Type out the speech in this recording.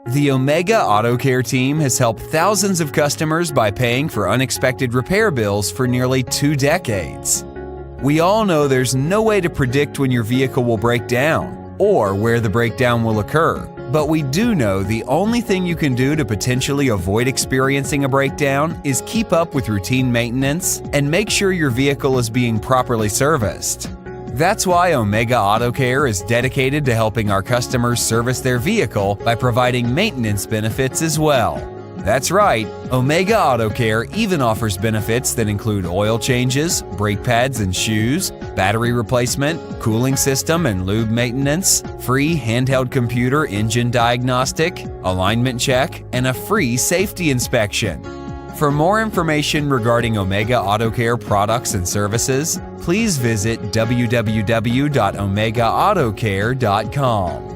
The Omega Auto Care team has helped thousands of customers by paying for unexpected repair bills for nearly 2 decades. We all know there's no way to predict when your vehicle will break down or where the breakdown will occur, but we do know the only thing you can do to potentially avoid experiencing a breakdown is keep up with routine maintenance and make sure your vehicle is being properly serviced. That's why Omega Auto Care is dedicated to helping our customers service their vehicle by providing maintenance benefits as well. That's right, Omega Auto Care even offers benefits that include oil changes, brake pads and shoes, battery replacement, cooling system and lube maintenance, free handheld computer engine diagnostic, alignment check, and a free safety inspection. For more information regarding Omega Auto Care products and services, please visit www.omegaautocare.com.